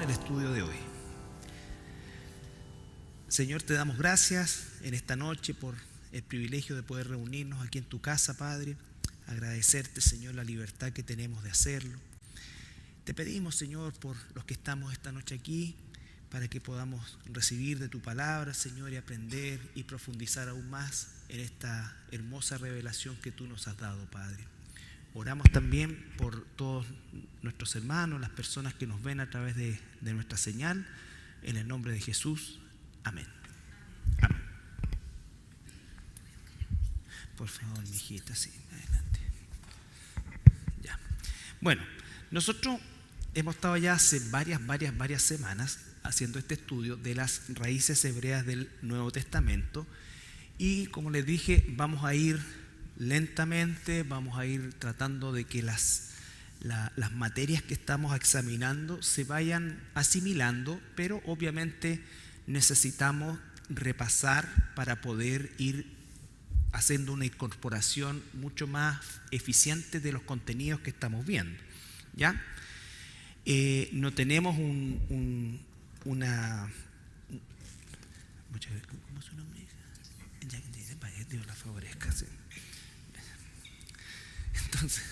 el estudio de hoy. Señor, te damos gracias en esta noche por el privilegio de poder reunirnos aquí en tu casa, Padre. Agradecerte, Señor, la libertad que tenemos de hacerlo. Te pedimos, Señor, por los que estamos esta noche aquí, para que podamos recibir de tu palabra, Señor, y aprender y profundizar aún más en esta hermosa revelación que tú nos has dado, Padre. Oramos también por todos nuestros hermanos, las personas que nos ven a través de nuestra señal, en el nombre de Jesús. Amén. Amén. Por favor, mi hijita, sí, adelante. Ya. Bueno, nosotros hemos estado ya hace varias semanas haciendo este estudio de las raíces hebreas del Nuevo Testamento y, como les dije, vamos a ir lentamente, vamos a ir tratando de que las materias que estamos examinando se vayan asimilando, pero obviamente necesitamos repasar para poder ir haciendo una incorporación mucho más eficiente de los contenidos que estamos viendo, ¿ya? No tenemos una... ¿Cómo es su nombre? Ya que dice, vaya, Dios la favorezca, sí. Entonces,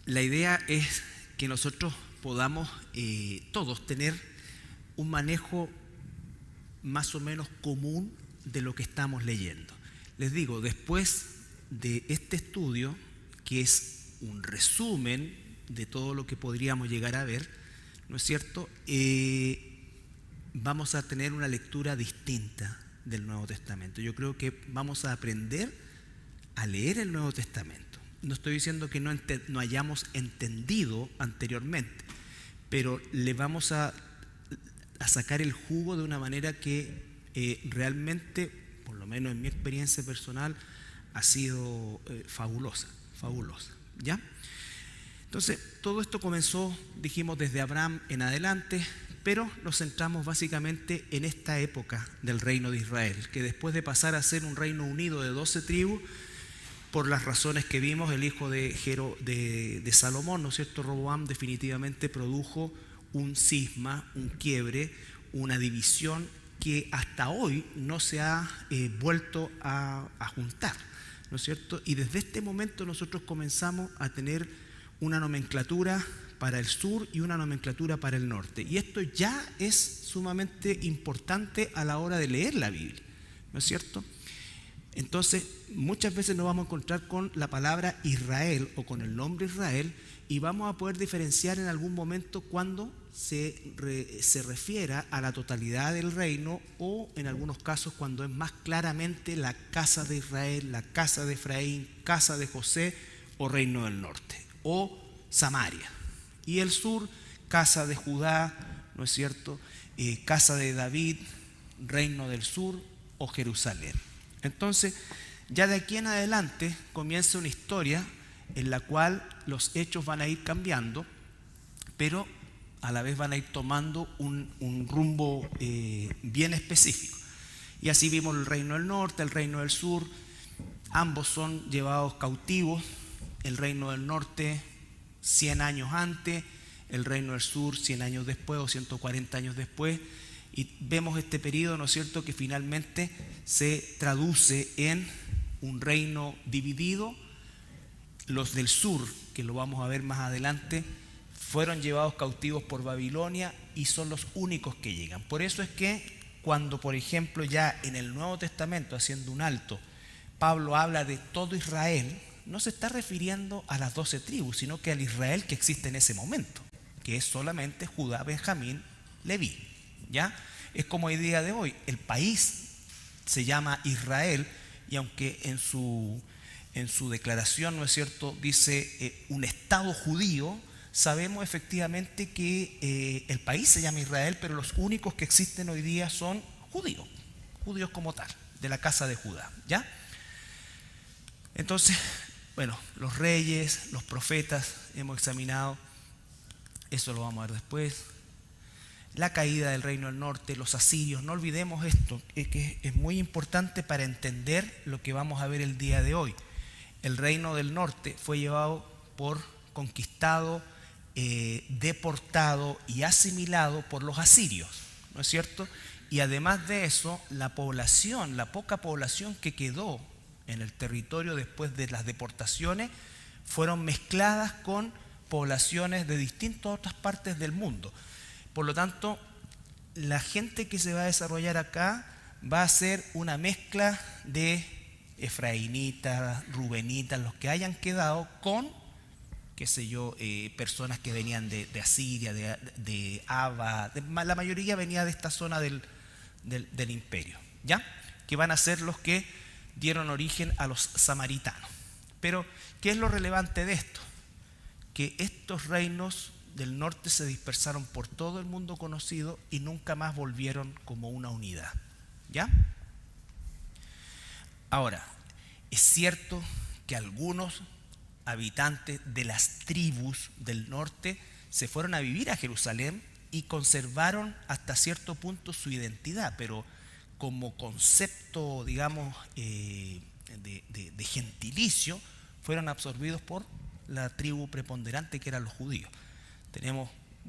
la idea es que nosotros podamos todos tener un manejo más o menos común de lo que estamos leyendo. Les digo, después de este estudio, que es un resumen de todo lo que podríamos llegar a ver, ¿no es cierto? Vamos a tener una lectura distinta del Nuevo Testamento. Yo creo que vamos a aprender a leer el Nuevo Testamento. No estoy diciendo que no hayamos entendido anteriormente, pero le vamos a sacar el jugo de una manera que realmente, por lo menos en mi experiencia personal, ha sido fabulosa, ¿ya? Entonces, todo esto comenzó, dijimos, desde Abraham en adelante, pero nos centramos básicamente en esta época del reino de Israel, que después de pasar a ser un reino unido de 12 tribus, por las razones que vimos, el hijo de Salomón, ¿no es cierto?, Roboam, definitivamente produjo un cisma, un quiebre, una división que hasta hoy no se ha vuelto a juntar, ¿no es cierto? Y desde este momento nosotros comenzamos a tener una nomenclatura para el sur y una nomenclatura para el norte. Y esto ya es sumamente importante a la hora de leer la Biblia, ¿no es cierto? Entonces, muchas veces nos vamos a encontrar con la palabra Israel o con el nombre Israel y vamos a poder diferenciar en algún momento cuando se refiera a la totalidad del reino o en algunos casos cuando es más claramente la casa de Israel, la casa de Efraín, casa de José o reino del norte o Samaria. Y el sur, casa de Judá, ¿no es cierto? Casa de David, reino del sur o Jerusalén. Entonces, ya de aquí en adelante comienza una historia en la cual los hechos van a ir cambiando, pero a la vez van a ir tomando un rumbo bien específico. Y así vimos el reino del norte, el reino del sur, ambos son llevados cautivos, el reino del norte 100 años antes, el reino del sur 100 años después o 140 años después, y vemos este periodo, ¿no es cierto?, que finalmente se traduce en un reino dividido. Los del sur, que lo vamos a ver más adelante, fueron llevados cautivos por Babilonia y son los únicos que llegan. Por eso es que cuando, por ejemplo, ya en el Nuevo Testamento, haciendo un alto, Pablo habla de todo Israel, no se está refiriendo a las 12 tribus, sino que al Israel que existe en ese momento, que es solamente Judá, Benjamín, Leví, ¿ya? Es como el día de hoy, el país se llama Israel y aunque en su declaración, ¿no es cierto?, dice un estado judío, sabemos efectivamente que el país se llama Israel, pero los únicos que existen hoy día son judíos como tal, de la casa de Judá, ¿ya? Entonces, bueno, los reyes, los profetas hemos examinado, eso lo vamos a ver después. La caída del reino del norte, los asirios, no olvidemos esto, que es muy importante para entender lo que vamos a ver el día de hoy. El reino del norte fue conquistado deportado y asimilado por los asirios, ¿no es cierto? Y además de eso, la poca población que quedó en el territorio después de las deportaciones, fueron mezcladas con poblaciones de distintas otras partes del mundo. Por lo tanto, la gente que se va a desarrollar acá va a ser una mezcla de efraínitas, rubenitas, los que hayan quedado con, qué sé yo, personas que venían de Asiria, de Ava, la mayoría venía de esta zona del imperio, ¿ya? Que van a ser los que dieron origen a los samaritanos. Pero, ¿qué es lo relevante de esto? Que estos reinos del norte se dispersaron por todo el mundo conocido y nunca más volvieron como una unidad, ¿ya? Ahora, es cierto que algunos habitantes de las tribus del norte se fueron a vivir a Jerusalén y conservaron hasta cierto punto su identidad, pero como concepto, digamos, de gentilicio, fueron absorbidos por la tribu preponderante que eran los judíos.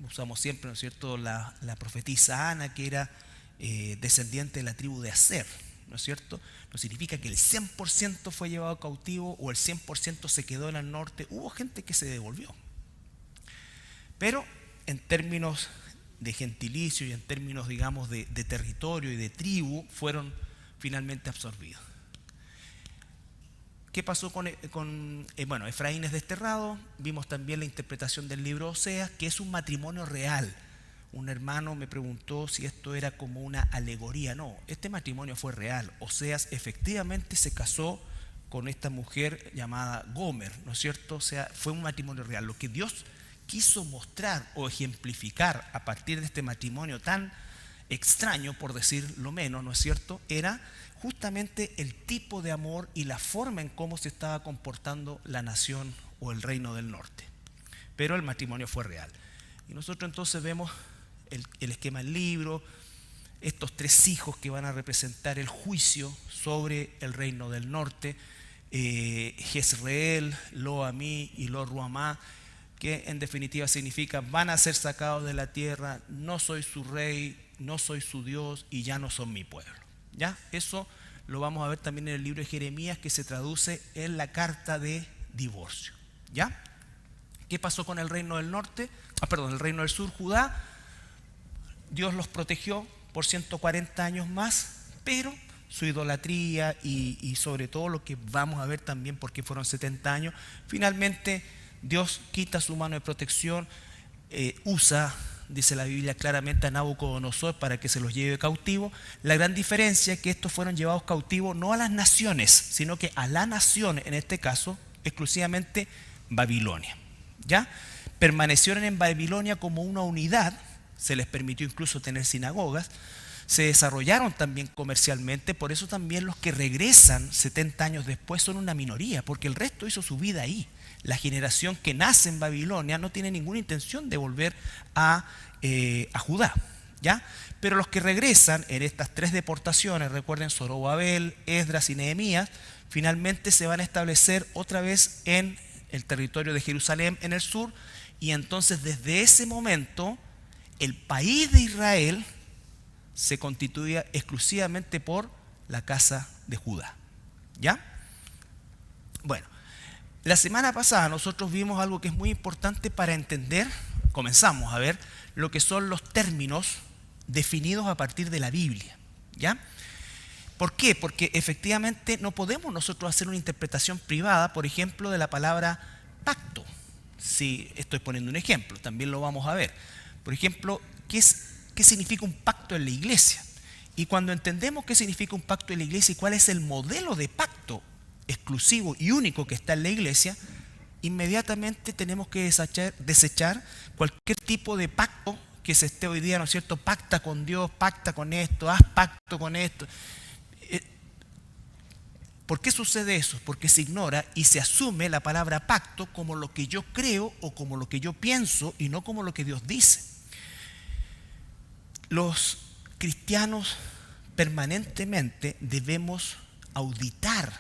Usamos siempre, ¿no es cierto?, la profetisa Ana, que era descendiente de la tribu de Aser, ¿no es cierto? No significa que el 100% fue llevado cautivo o el 100% se quedó en el norte. Hubo gente que se devolvió. Pero en términos de gentilicio y en términos, digamos, de territorio y de tribu, fueron finalmente absorbidos. ¿Qué pasó con Efraín es desterrado? Vimos también la interpretación del libro Oseas, que es un matrimonio real. Un hermano me preguntó si esto era como una alegoría. No, este matrimonio fue real. Oseas efectivamente se casó con esta mujer llamada Gomer, ¿no es cierto? O sea, fue un matrimonio real. Lo que Dios quiso mostrar o ejemplificar a partir de este matrimonio tan extraño, por decir lo menos, ¿no es cierto?, era justamente el tipo de amor y la forma en cómo se estaba comportando la nación o el reino del norte. Pero el matrimonio fue real. Y nosotros entonces vemos el esquema del libro, estos tres hijos que van a representar el juicio sobre el reino del norte, Jezreel, Lo-Amí y Lo-Ruamá, que en definitiva significa: van a ser sacados de la tierra, no soy su rey, no soy su Dios y ya no son mi pueblo. ¿Ya? Eso lo vamos a ver también en el libro de Jeremías, que se traduce en la carta de divorcio. ¿Ya? ¿Qué pasó con el reino del norte? El reino del sur, Judá. Dios los protegió por 140 años más, pero su idolatría y sobre todo lo que vamos a ver también, porque fueron 70 años, finalmente Dios quita su mano de protección, usa, dice la Biblia claramente, a Nabucodonosor para que se los lleve cautivo. La gran diferencia es que estos fueron llevados cautivos no a las naciones, sino que a la nación, en este caso, exclusivamente Babilonia. ¿Ya? Permanecieron en Babilonia como una unidad, se les permitió incluso tener sinagogas, se desarrollaron también comercialmente, por eso también los que regresan 70 años después son una minoría, porque el resto hizo su vida ahí. La generación que nace en Babilonia no tiene ninguna intención de volver a Judá, ¿ya? Pero los que regresan en estas tres deportaciones, recuerden, Zorobabel, Esdras y Nehemías, finalmente se van a establecer otra vez en el territorio de Jerusalén, en el sur, y entonces desde ese momento el país de Israel se constituía exclusivamente por la casa de Judá. ¿Ya? Bueno, la semana pasada nosotros vimos algo que es muy importante para entender, comenzamos a ver lo que son los términos definidos a partir de la Biblia. ¿Ya? ¿Por qué? Porque efectivamente no podemos nosotros hacer una interpretación privada, por ejemplo, de la palabra pacto. Si estoy poniendo un ejemplo, también lo vamos a ver. Por ejemplo, ¿qué significa un pacto en la iglesia? Y cuando entendemos qué significa un pacto en la iglesia y cuál es el modelo de pacto exclusivo y único que está en la iglesia, inmediatamente tenemos que desechar cualquier tipo de pacto que se esté hoy día, ¿no es cierto? Pacta con Dios, pacta con esto, haz pacto con esto. ¿Por qué sucede eso? Porque se ignora y se asume la palabra pacto como lo que yo creo o como lo que yo pienso y no como lo que Dios dice. Los cristianos permanentemente debemos auditar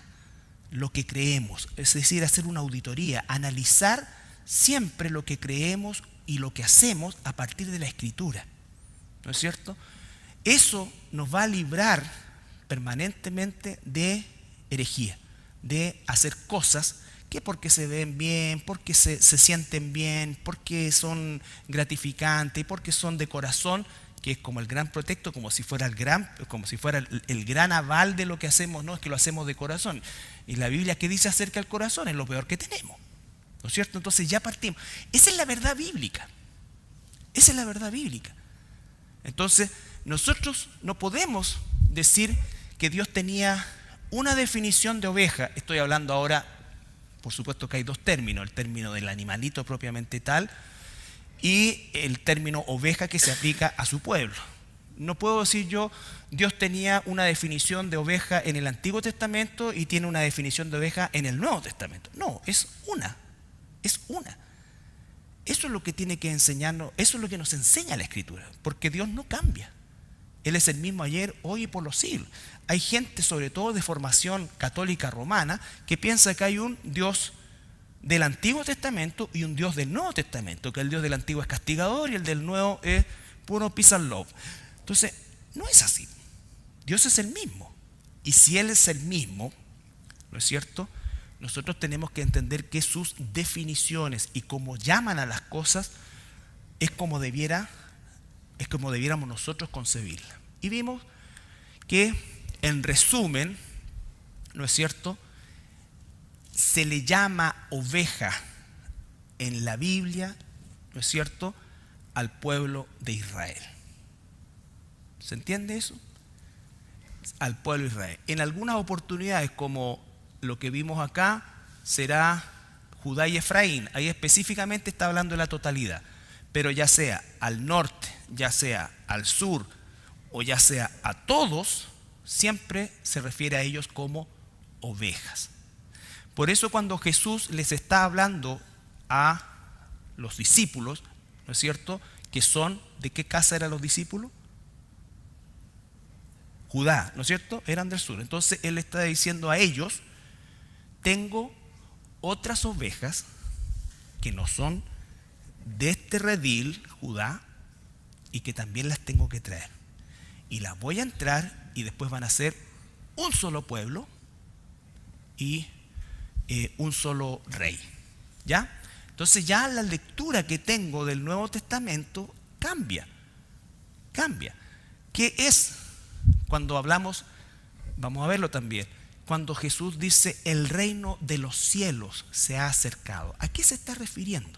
lo que creemos, es decir, hacer una auditoría, analizar siempre lo que creemos y lo que hacemos a partir de la Escritura, ¿no es cierto? Eso nos va a librar permanentemente de herejía, de hacer cosas que porque se ven bien, porque se sienten bien, porque son gratificantes y porque son de corazón, que es como el gran pretexto, como si fuera el gran aval de lo que hacemos. No, es que lo hacemos de corazón. Y la Biblia, ¿qué dice acerca del corazón? Es lo peor que tenemos, ¿no es cierto? Entonces ya partimos. Esa es la verdad bíblica. Esa es la verdad bíblica. Entonces, nosotros no podemos decir que Dios tenía una definición de oveja. Estoy hablando ahora, por supuesto que hay dos términos, el término del animalito propiamente tal y el término oveja que se aplica a su pueblo. No puedo decir yo, Dios tenía una definición de oveja en el Antiguo Testamento y tiene una definición de oveja en el Nuevo Testamento. No, es una. Eso es lo que tiene que enseñarnos, eso es lo que nos enseña la Escritura, porque Dios no cambia. Él es el mismo ayer, hoy y por los siglos. Hay gente, sobre todo de formación católica romana, que piensa que hay un Dios del Antiguo Testamento y un Dios del Nuevo Testamento, que el Dios del Antiguo es castigador y el del Nuevo es puro peace and love. Entonces, no es así. Dios es el mismo. Y si Él es el mismo, ¿no es cierto? Nosotros tenemos que entender que sus definiciones y cómo llaman a las cosas es como debiéramos nosotros concebirlas. Y vimos que, en resumen, ¿no es cierto?, se le llama oveja en la Biblia, ¿no es cierto?, al pueblo de Israel. ¿Se entiende eso? Al pueblo de Israel. En algunas oportunidades, como lo que vimos acá, será Judá y Efraín. Ahí específicamente está hablando de la totalidad. Pero ya sea al norte, ya sea al sur o ya sea a todos, siempre se refiere a ellos como ovejas. Por eso cuando Jesús les está hablando a los discípulos, ¿no es cierto?, que son, ¿de qué casa eran los discípulos? Judá, ¿no es cierto? Eran del sur. Entonces Él está diciendo a ellos, tengo otras ovejas que no son de este redil, Judá, y que también las tengo que traer. Y las voy a entrar y después van a ser un solo pueblo y un solo rey. ¿Ya? Entonces ya la lectura que tengo del Nuevo Testamento cambia. ¿Qué es? Cuando hablamos, vamos a verlo también, cuando Jesús dice el reino de los cielos se ha acercado, ¿a qué se está refiriendo?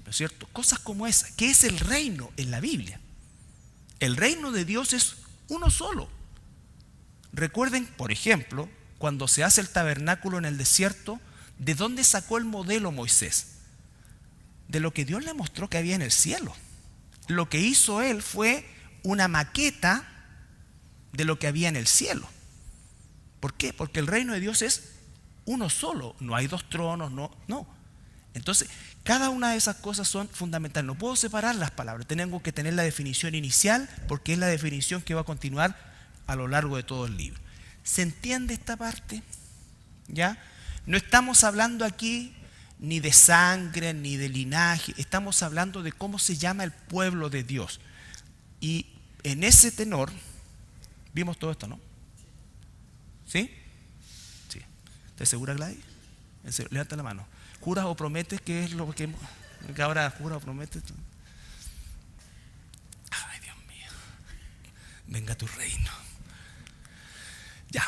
¿No es cierto? Cosas como esa. ¿Qué es el reino en la Biblia? El reino de Dios es uno solo. Recuerden, por ejemplo, cuando se hace el tabernáculo en el desierto, ¿de dónde sacó el modelo Moisés? De lo que Dios le mostró que había en el cielo. Lo que hizo él fue una maqueta de lo que había en el cielo. ¿Por qué? Porque el reino de Dios es uno solo. No hay dos tronos, no. Entonces, cada una de esas cosas son fundamentales. No puedo separar las palabras. Tengo que tener la definición inicial porque es la definición que va a continuar a lo largo de todo el libro. ¿Se entiende esta parte? ¿Ya? No estamos hablando aquí ni de sangre, ni de linaje. Estamos hablando de cómo se llama el pueblo de Dios. Y en ese tenor, vimos todo esto, ¿no? ¿Sí? Sí. ¿Estás segura, Gladys? Levanta la mano. ¿Juras o prometes que es lo que ahora juras o prometes? Ay, Dios mío. Venga tu reino. Ya.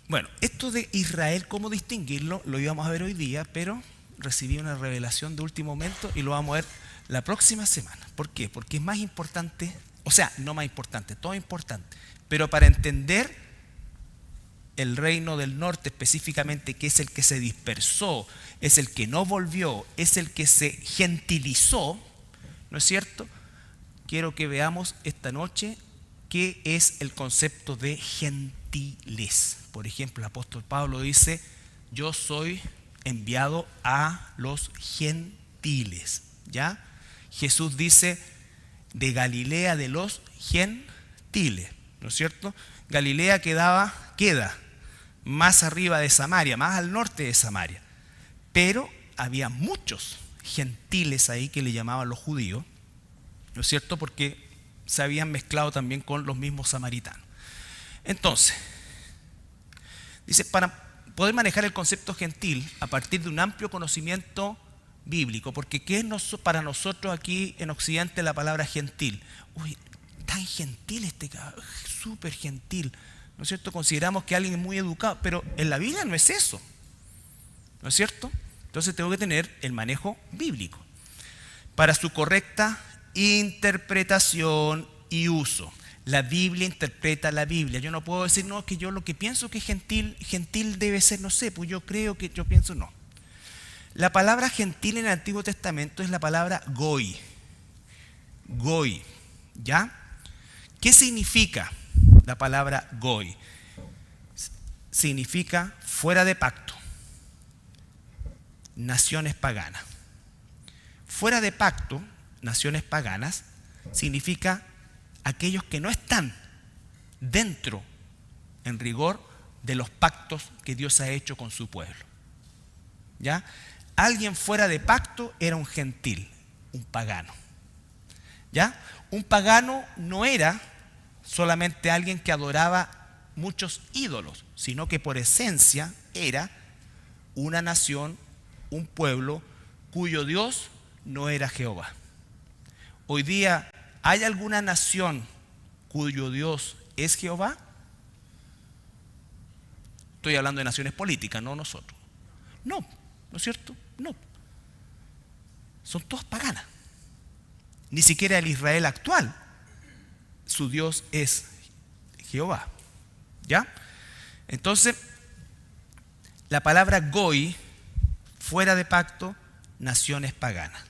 Bueno, esto de Israel, ¿cómo distinguirlo? Lo íbamos a ver hoy día, pero recibí una revelación de último momento y lo vamos a ver la próxima semana. ¿Por qué? Porque es más importante, o sea, no más importante, todo es importante. Pero para entender el reino del norte específicamente, que es el que se dispersó, es el que no volvió, es el que se gentilizó, ¿no es cierto? Quiero que veamos esta noche qué es el concepto de gentiles. Por ejemplo, el apóstol Pablo dice, yo soy enviado a los gentiles, ¿ya? Jesús dice, de Galilea de los gentiles, ¿no es cierto? Galilea queda más arriba de Samaria, más al norte de Samaria, pero había muchos gentiles ahí que le llamaban los judíos, ¿no es cierto? Porque se habían mezclado también con los mismos samaritanos. Entonces, dice, para poder manejar el concepto gentil a partir de un amplio conocimiento bíblico, porque ¿qué es para nosotros aquí en Occidente la palabra gentil? Uy, tan gentil este cabrón, súper gentil, ¿no es cierto? Consideramos que alguien es muy educado, pero en la Biblia no es eso, ¿no es cierto? Entonces tengo que tener el manejo bíblico para su correcta interpretación y uso. La Biblia interpreta la Biblia. Yo no puedo decir, no, que yo lo que pienso que es gentil debe ser, no sé, pues yo pienso no. La palabra gentil en el Antiguo Testamento es la palabra goy. Goy, ¿ya? ¿Qué significa la palabra goy? Significa fuera de pacto, naciones paganas. Fuera de pacto, naciones paganas, significa aquellos que no están dentro, en rigor, de los pactos que Dios ha hecho con su pueblo. ¿Ya? Alguien fuera de pacto era un gentil, un pagano. ¿Ya? Un pagano no era solamente alguien que adoraba muchos ídolos, sino que por esencia era una nación, un pueblo cuyo Dios no era Jehová. Hoy día, ¿hay alguna nación cuyo Dios es Jehová? Estoy hablando de naciones políticas, no nosotros. No, ¿no es cierto? No. Son todas paganas. Ni siquiera el Israel actual, su Dios es Jehová. ¿Ya? Entonces, la palabra goy, fuera de pacto, naciones paganas.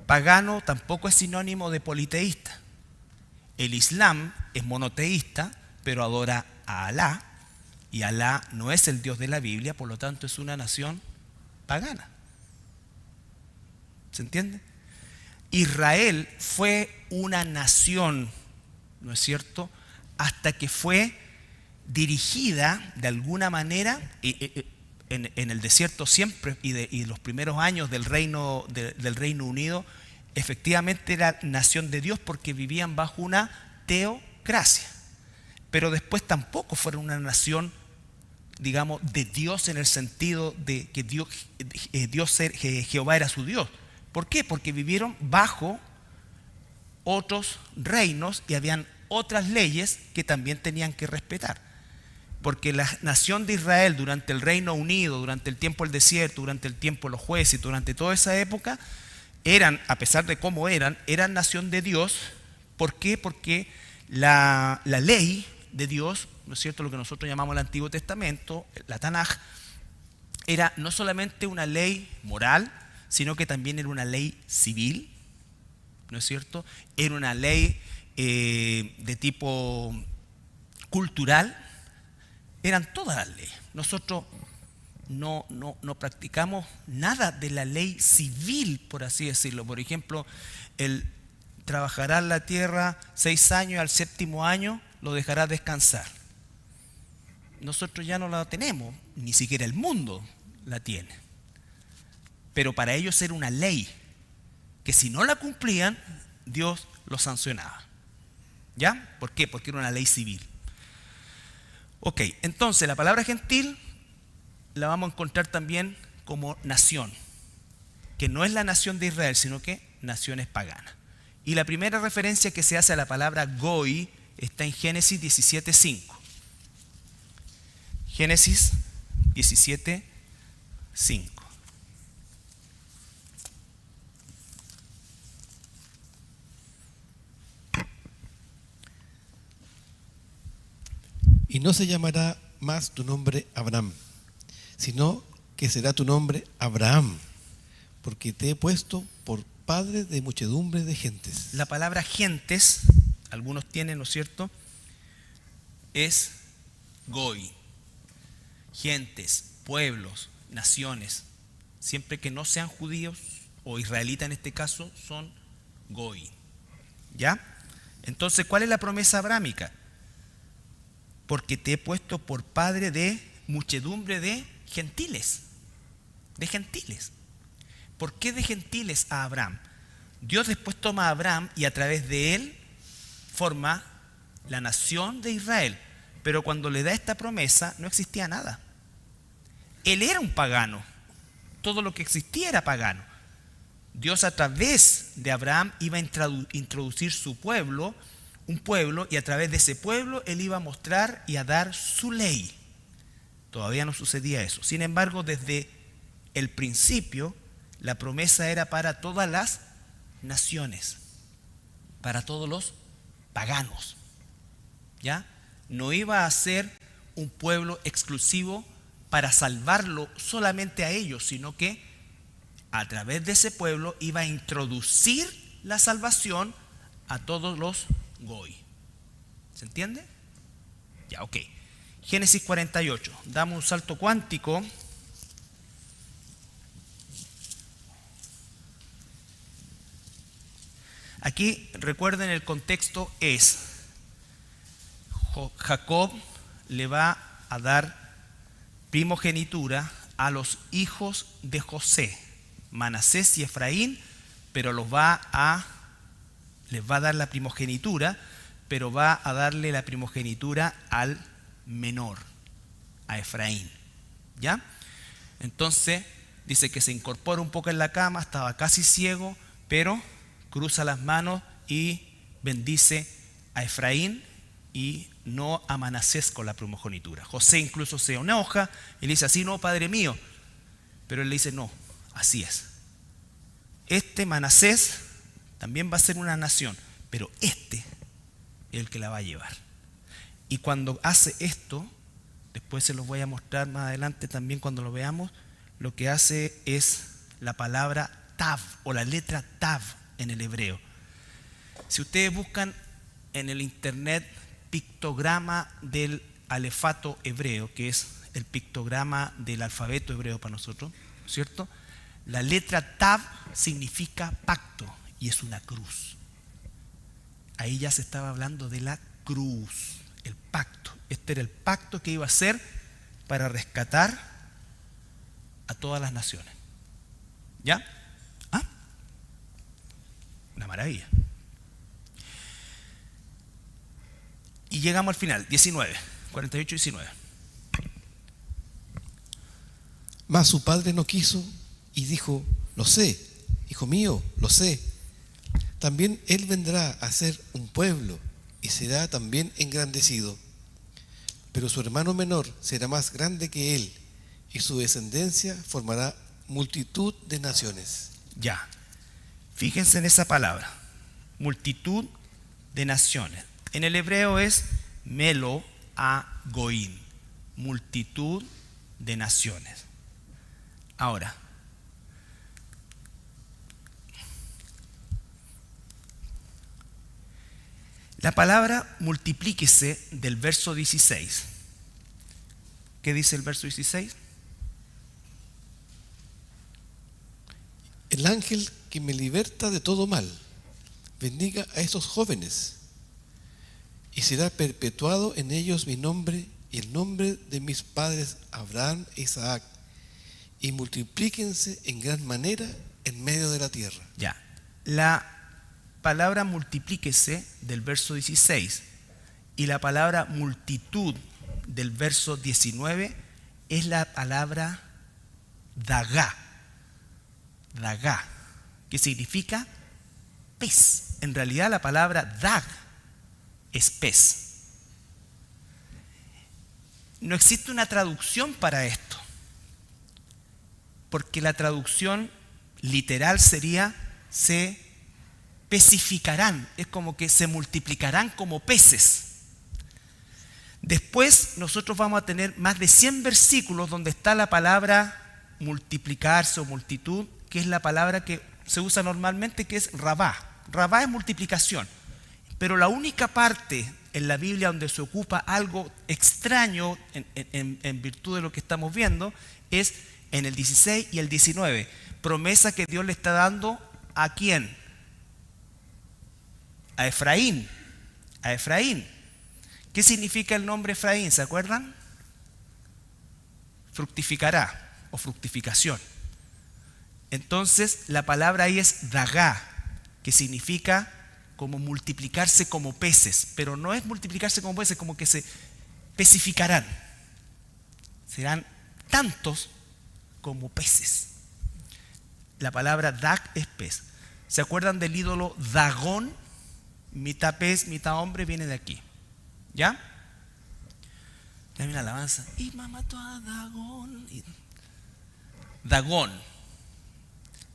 Pagano tampoco es sinónimo de politeísta. El Islam es monoteísta, pero adora a Alá, y Alá no es el Dios de la Biblia, por lo tanto es una nación pagana. ¿Se entiende? Israel fue una nación, ¿no es cierto?, hasta que fue dirigida de alguna manera en el desierto siempre y los primeros años del Reino Unido, efectivamente era nación de Dios porque vivían bajo una teocracia. Pero después tampoco fueron una nación, digamos, de Dios en el sentido de que Jehová era su Dios. ¿Por qué? Porque vivieron bajo otros reinos y habían otras leyes que también tenían que respetar. Porque la nación de Israel durante el Reino Unido, durante el tiempo del desierto, durante el tiempo de los jueces, durante toda esa época, eran, a pesar de cómo eran nación de Dios. ¿Por qué? Porque la ley de Dios, ¿no es cierto?, lo que nosotros llamamos el Antiguo Testamento, la Tanaj, era no solamente una ley moral, sino que también era una ley civil, ¿no es cierto? Era una ley de tipo cultural, eran todas las leyes. Nosotros no practicamos nada de la ley civil, por así decirlo. Por ejemplo, el trabajarás la tierra 6 años y al 7º año lo dejarás descansar. Nosotros ya no la tenemos, ni siquiera el mundo la tiene. Pero para ellos era una ley que si no la cumplían, Dios los sancionaba. ¿Ya? ¿Por qué? Porque era una ley civil. Ok, entonces la palabra gentil la vamos a encontrar también como nación, que no es la nación de Israel, sino que naciones paganas. Y la primera referencia que se hace a la palabra goy está en Génesis 17:5. Génesis 17:5. Y no se llamará más tu nombre Abraham, sino que será tu nombre Abraham, porque te he puesto por padre de muchedumbre de gentes. La palabra gentes, algunos tienen, ¿no es cierto?, es goy. Gentes, pueblos, naciones, siempre que no sean judíos o israelitas en este caso, son goy. ¿Ya? Entonces, ¿cuál es la promesa abrámica? Porque te he puesto por padre de muchedumbre de gentiles. De gentiles. ¿Por qué de gentiles a Abraham? Dios después toma a Abraham y a través de él forma la nación de Israel. Pero cuando le da esta promesa no existía nada. Él era un pagano. Todo lo que existía era pagano. Dios a través de Abraham iba a introducir su pueblo, un pueblo, y a través de ese pueblo él iba a mostrar y a dar su ley. Todavía no sucedía eso. Sin embargo, desde el principio, la promesa era para todas las naciones, para todos los paganos. ¿Ya? No iba a ser un pueblo exclusivo para salvarlo solamente a ellos, sino que a través de ese pueblo iba a introducir la salvación a todos los goy. ¿Se entiende? Ya, ok. Génesis 48. Damos un salto cuántico. Aquí recuerden, el contexto es: Jacob le va a dar primogenitura a los hijos de José, Manasés y Efraín, pero les va a dar la primogenitura, pero va a darle la primogenitura al menor, a Efraín. ¿Ya? Entonces dice que se incorpora un poco en la cama, estaba casi ciego, pero cruza las manos y bendice a Efraín y no a Manasés con la primogenitura. José incluso se enoja y le dice: así no, padre mío. Pero él le dice: no, así es. Este Manasés también va a ser una nación, pero este es el que la va a llevar. Y cuando hace esto, después se los voy a mostrar más adelante también cuando lo veamos, lo que hace es la palabra Tav o la letra Tav en el hebreo. Si ustedes buscan en el internet pictograma del alefato hebreo, que es el pictograma del alfabeto hebreo para nosotros, ¿cierto? La letra Tav significa pacto y es una cruz. Ahí ya se estaba hablando de la cruz, el pacto. Este era el pacto que iba a hacer para rescatar a todas las naciones. ¿Ya? ¿Ah? Una maravilla. Y llegamos al final, 19, 48 y 19. Mas su padre no quiso y dijo: lo sé, hijo mío, lo sé. También él vendrá a ser un pueblo y será también engrandecido. Pero su hermano menor será más grande que él y su descendencia formará multitud de naciones. Ya, fíjense en esa palabra, multitud de naciones. En el hebreo es melo a goín, multitud de naciones. Ahora, la palabra multiplíquese del verso 16. ¿Qué dice el verso 16? El ángel que me liberta de todo mal, bendiga a estos jóvenes, y será perpetuado en ellos mi nombre y el nombre de mis padres Abraham e Isaac, y multiplíquense en gran manera en medio de la tierra. Ya, la palabra multiplíquese del verso 16 y la palabra multitud del verso 19 es la palabra dagá. Dagá, que significa pez. En realidad la palabra dag es pez. No existe una traducción para esto, porque la traducción literal sería se pecificarán, es como que se multiplicarán como peces. Después nosotros vamos a tener más de 100 versículos donde está la palabra multiplicarse o multitud, que es la palabra que se usa normalmente, que es rabá. Rabá es multiplicación, pero la única parte en la Biblia donde se ocupa algo extraño en virtud de lo que estamos viendo es en el 16 y el 19. Promesa que Dios le está dando ¿a quién? A Efraín. A Efraín. ¿Qué significa el nombre Efraín? ¿Se acuerdan? Fructificará o fructificación. Entonces la palabra ahí es dagá, que significa como multiplicarse como peces, pero no es multiplicarse como peces, como que se pecificarán. Serán tantos como peces. La palabra dag es pez. ¿Se acuerdan del ídolo Dagón? Mitad pez, mitad hombre, viene de aquí. ¿Ya? Ya viene la alabanza. Y mamá mató a Dagón. Dagón.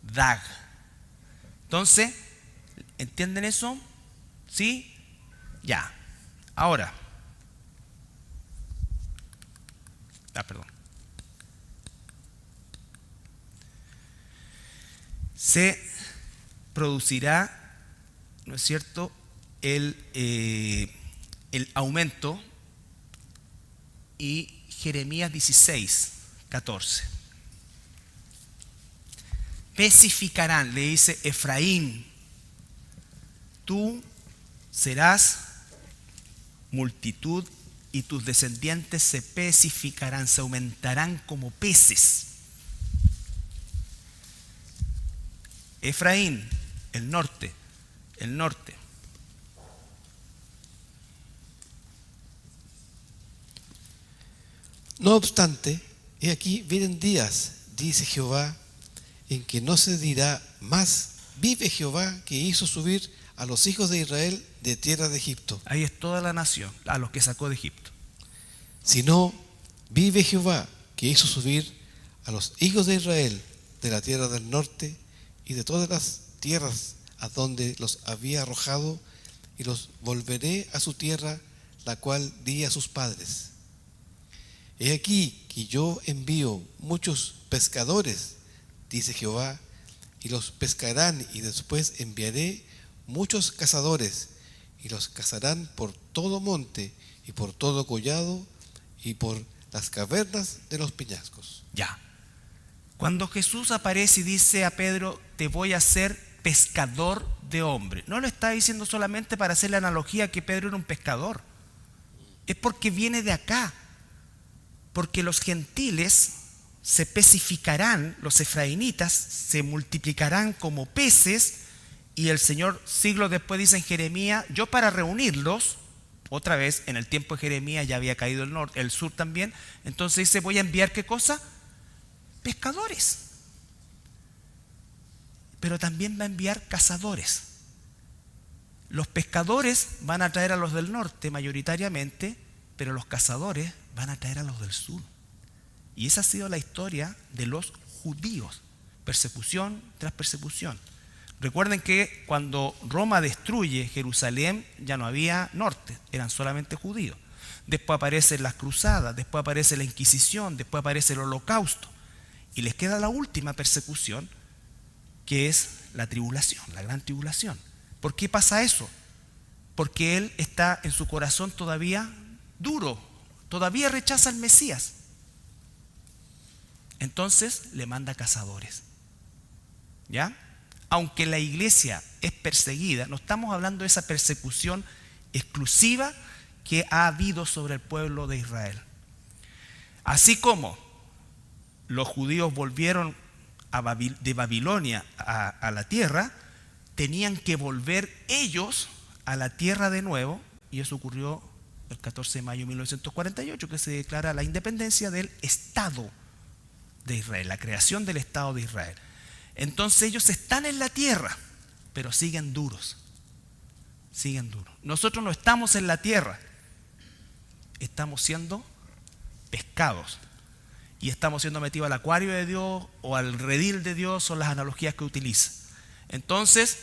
Dag. Entonces, ¿entienden eso? ¿Sí? Ya. Ahora. Perdón. Se producirá, ¿no es cierto?, el aumento, y Jeremías 16, 14. Pecificarán, le dice Efraín, tú serás multitud y tus descendientes se pecificarán, se aumentarán como peces. Efraín, el norte. No obstante, he aquí vienen días, dice Jehová, en que no se dirá más, vive Jehová que hizo subir a los hijos de Israel de tierra de Egipto. Ahí es toda la nación, a los que sacó de Egipto. Sino, vive Jehová que hizo subir a los hijos de Israel de la tierra del norte y de todas las tierras a donde los había arrojado, y los volveré a su tierra, la cual di a sus padres. He aquí que yo envío muchos pescadores, dice Jehová, y los pescarán, y después enviaré muchos cazadores, y los cazarán por todo monte, y por todo collado, y por las cavernas de los peñascos. Ya. Cuando Jesús aparece y dice a Pedro, te voy a hacer pescador de hombres, no lo está diciendo solamente para hacer la analogía que Pedro era un pescador. Es porque viene de acá. Porque los gentiles se pecificarán, los efraínitas se multiplicarán como peces, y el Señor siglos después dice en Jeremías, yo para reunirlos, otra vez en el tiempo de Jeremías ya había caído el norte, el sur también, entonces dice, voy a enviar ¿qué cosa? Pescadores. Pero también va a enviar cazadores. Los pescadores van a traer a los del norte mayoritariamente, pero los cazadores van a traer a los del sur. Y esa ha sido la historia de los judíos, persecución tras persecución. Recuerden que cuando Roma destruye Jerusalén ya no había norte, eran solamente judíos. Después aparecen las cruzadas, después aparece la Inquisición, después aparece el Holocausto. Y les queda la última persecución, que es la tribulación, la gran tribulación. ¿Por qué pasa eso? Porque él está en su corazón todavía duro, todavía rechaza al Mesías. Entonces le manda cazadores. ¿Ya? Aunque la iglesia es perseguida, no estamos hablando de esa persecución exclusiva que ha habido sobre el pueblo de Israel. Así como los judíos volvieron de Babilonia a la tierra, tenían que volver ellos a la tierra de nuevo, y eso ocurrió el 14 de mayo de 1948, que se declara la independencia del Estado de Israel, la creación del Estado de Israel. Entonces ellos están en la tierra, pero siguen duros. Siguen duros. Nosotros no estamos en la tierra, estamos siendo pescados. Y estamos siendo metidos al acuario de Dios o al redil de Dios, son las analogías que utiliza. Entonces,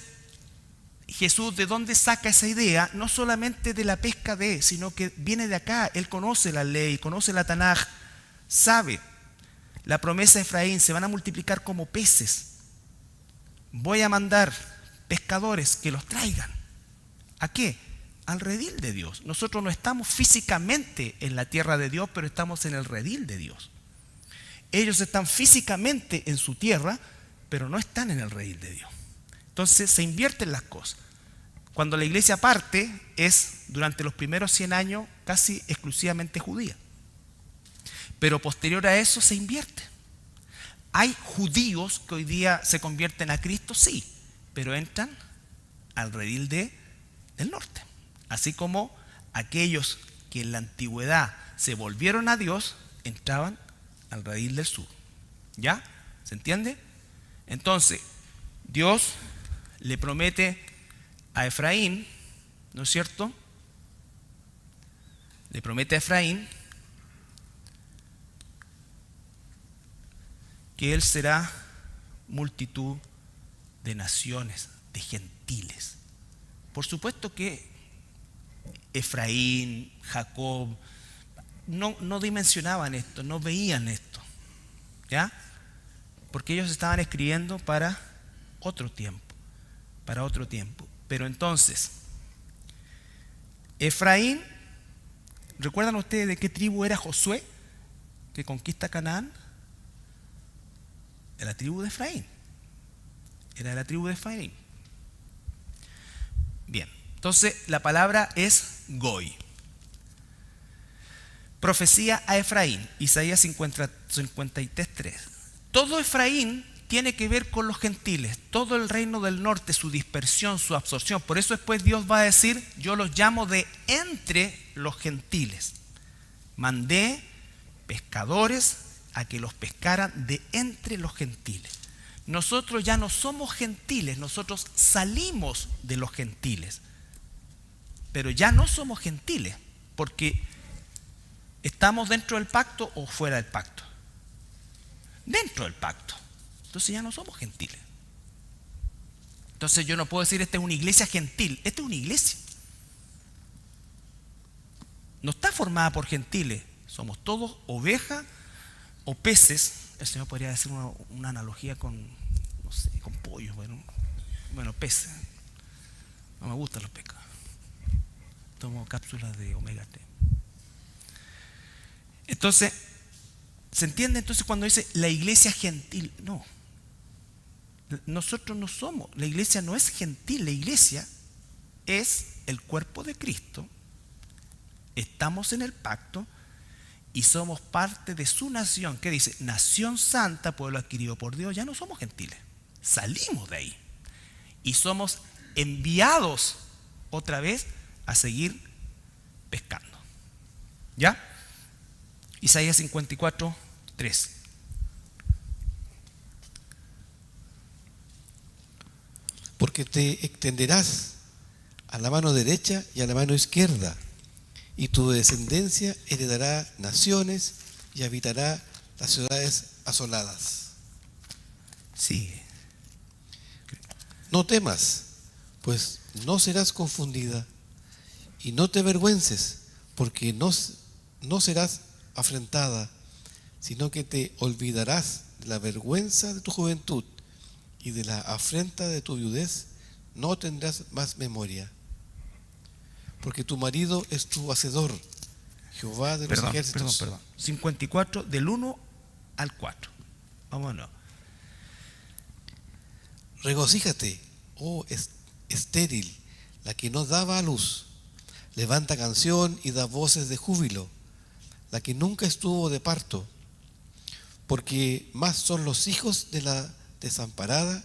Jesús, ¿de dónde saca esa idea? No solamente de la pesca sino que viene de acá. Él conoce la ley, conoce la Tanaj, sabe. La promesa de Efraín, se van a multiplicar como peces. Voy a mandar pescadores que los traigan. ¿A qué? Al redil de Dios. Nosotros no estamos físicamente en la tierra de Dios, pero estamos en el redil de Dios. Ellos están físicamente en su tierra, pero no están en el redil de Dios. Entonces se invierten las cosas. Cuando la iglesia parte, es durante los primeros 100 años casi exclusivamente judía. Pero posterior a eso se invierte. ¿Hay judíos que hoy día se convierten a Cristo? Sí, pero entran al redil del norte. Así como aquellos que en la antigüedad se volvieron a Dios, entraban al redil del sur. ¿Ya? ¿Se entiende? Entonces, Dios le promete a Efraín, ¿no es cierto? Le promete a Efraín que él será multitud de naciones, de gentiles. Por supuesto que Efraín, Jacob, no dimensionaban esto, no veían esto, ¿ya? Porque ellos estaban escribiendo para otro tiempo, Pero entonces, Efraín, ¿recuerdan ustedes de qué tribu era Josué que conquista Canaán? De la tribu de Efraín. Era de la tribu de Efraín. Bien, entonces la palabra es Goy. Profecía a Efraín, Isaías 53:3. Todo Efraín tiene que ver con los gentiles, todo el reino del norte, su dispersión, su absorción. Por eso después Dios va a decir, yo los llamo de entre los gentiles. Mandé pescadores a que los pescaran de entre los gentiles. Nosotros ya no somos gentiles, nosotros salimos de los gentiles. Pero ya no somos gentiles, porque ¿estamos dentro del pacto o fuera del pacto? Dentro del pacto. Entonces ya no somos gentiles. Entonces yo no puedo decir esta es una iglesia gentil. Esta es una iglesia. No está formada por gentiles. Somos todos ovejas o peces. El Señor podría decir una analogía con, no sé, con pollos. Bueno, peces. No me gustan los pescados. Tomo cápsulas de omega 3. Entonces, ¿se entiende entonces cuando dice la iglesia gentil? No. Nosotros no somos. La iglesia no es gentil. La iglesia es el cuerpo de Cristo. Estamos en el pacto y somos parte de su nación. ¿Qué dice? Nación santa, pueblo adquirido por Dios. Ya no somos gentiles. Salimos de ahí. Y somos enviados otra vez a seguir pescando. ¿Ya? Isaías 54:3. Porque te extenderás a la mano derecha y a la mano izquierda, y tu descendencia heredará naciones y habitará las ciudades asoladas. Sigue. No temas, pues no serás confundida, y no te avergüences, porque no serás afrentada, sino que te olvidarás de la vergüenza de tu juventud y de la afrenta de tu viudez, no tendrás más memoria. Porque tu marido es tu hacedor, Jehová de los ejércitos. Perdón. 54 del 1 al 4. Vámonos. Regocíjate, oh estéril, la que no daba a luz. Levanta canción y da voces de júbilo, la que nunca estuvo de parto. Porque más son los hijos de la desamparada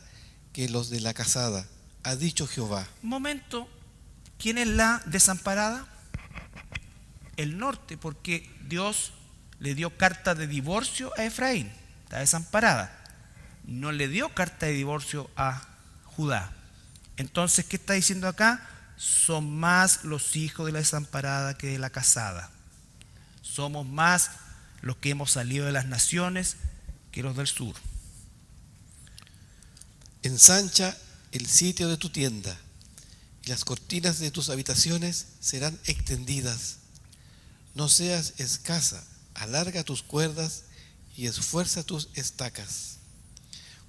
que los de la casada, ha dicho Jehová. Un momento. ¿Quién es la desamparada? El norte, porque Dios le dio carta de divorcio a Efraín, está desamparada. No le dio carta de divorcio a Judá. Entonces, ¿qué está diciendo acá? Son más los hijos de la desamparada que de la casada. Somos más los que hemos salido de las naciones que los del sur. Ensancha el sitio de tu tienda, y las cortinas de tus habitaciones serán extendidas. No seas escasa, alarga tus cuerdas y esfuerza tus estacas,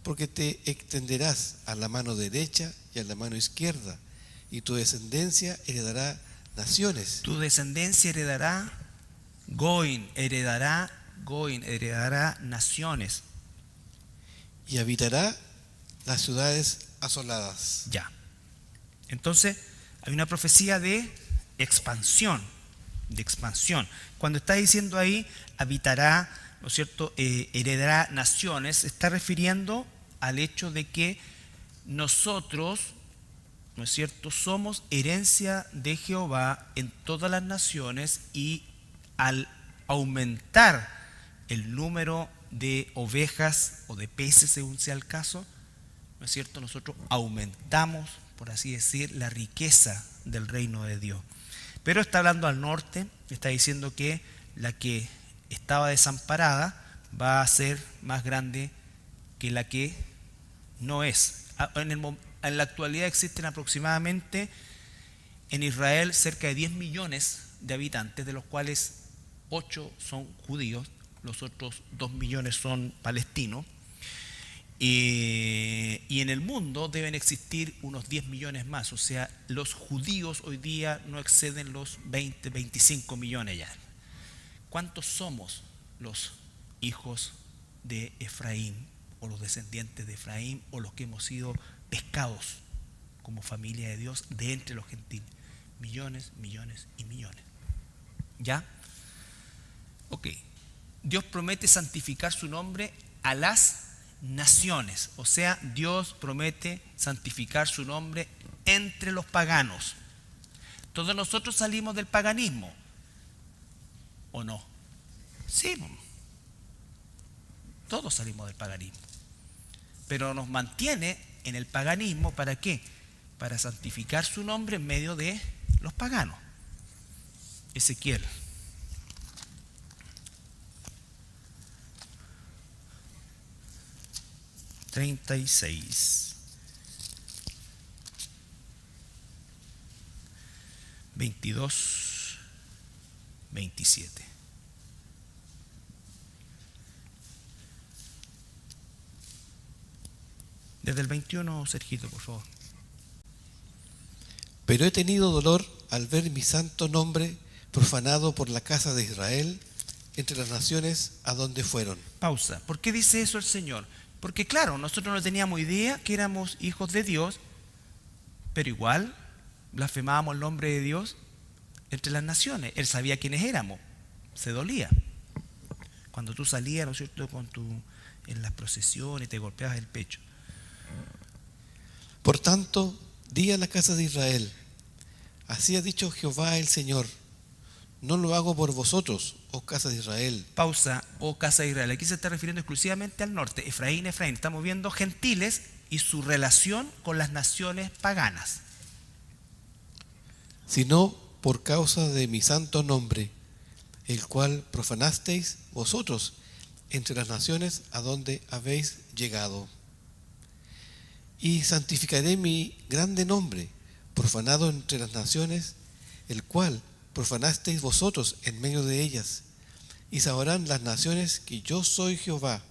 porque te extenderás a la mano derecha y a la mano izquierda, y tu descendencia heredará naciones. Tu descendencia heredará heredará naciones. Y habitará las ciudades asoladas. Ya. Entonces, hay una profecía de expansión. Cuando está diciendo ahí, habitará ¿no es cierto?, heredará naciones, se está refiriendo al hecho de que nosotros, ¿no es cierto?, somos herencia de Jehová en todas las naciones, y al aumentar el número de ovejas o de peces, según sea el caso, ¿no es cierto?, nosotros aumentamos, por así decir, la riqueza del reino de Dios. Pero está hablando al norte, está diciendo que la que estaba desamparada va a ser más grande que la que no es. En la actualidad existen aproximadamente en Israel cerca de 10 millones de habitantes, de los cuales 8 son judíos, los otros 2 millones son palestinos. Y en el mundo deben existir unos 10 millones más, o sea, los judíos hoy día no exceden los 20, 25 millones ya. ¿Cuántos somos los hijos de Efraín, o los descendientes de Efraín, o los que hemos sido pescados como familia de Dios de entre los gentiles? Millones, millones y millones. ¿Ya? Ok. Dios promete santificar su nombre a las naciones, o sea, Dios promete santificar su nombre entre los paganos. Todos nosotros salimos del paganismo, ¿o no? Sí, todos salimos del paganismo, pero nos mantiene en el paganismo, ¿para qué? Para santificar su nombre en medio de los paganos. Ezequiel 36, 22, 27. Desde el 21, Sergito, por favor. Pero he tenido dolor al ver mi santo nombre profanado por la casa de Israel entre las naciones a donde fueron. Pausa. ¿Por qué dice eso el Señor? Porque claro, nosotros no teníamos idea que éramos hijos de Dios, pero igual blasfemábamos el nombre de Dios entre las naciones. Él sabía quiénes éramos, se dolía. Cuando tú salías, ¿no es cierto?, en las procesiones, te golpeabas el pecho. Por tanto, di a la casa de Israel: así ha dicho Jehová el Señor, no lo hago por vosotros, oh casa de Israel. Pausa, oh casa de Israel. Aquí se está refiriendo exclusivamente al norte. Efraín, Efraín. Estamos viendo gentiles y su relación con las naciones paganas. Sino por causa de mi santo nombre, el cual profanasteis vosotros entre las naciones a donde habéis llegado. Y santificaré mi grande nombre, profanado entre las naciones, el cual profanasteis vosotros en medio de ellas, y sabrán las naciones que yo soy Jehová,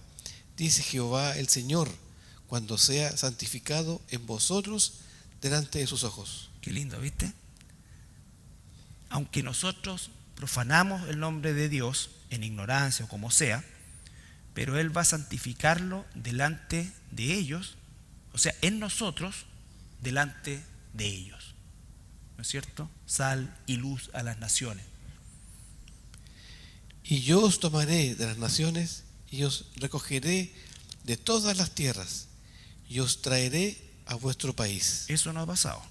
dice Jehová el Señor, cuando sea santificado en vosotros delante de sus ojos. Qué lindo, ¿viste? Aunque nosotros profanamos el nombre de Dios en ignorancia o como sea, pero Él va a santificarlo delante de ellos, o sea, en nosotros, delante de ellos. ¿No es cierto? Sal y luz a las naciones. Y yo os tomaré de las naciones y os recogeré de todas las tierras y os traeré a vuestro país. Eso no ha pasado.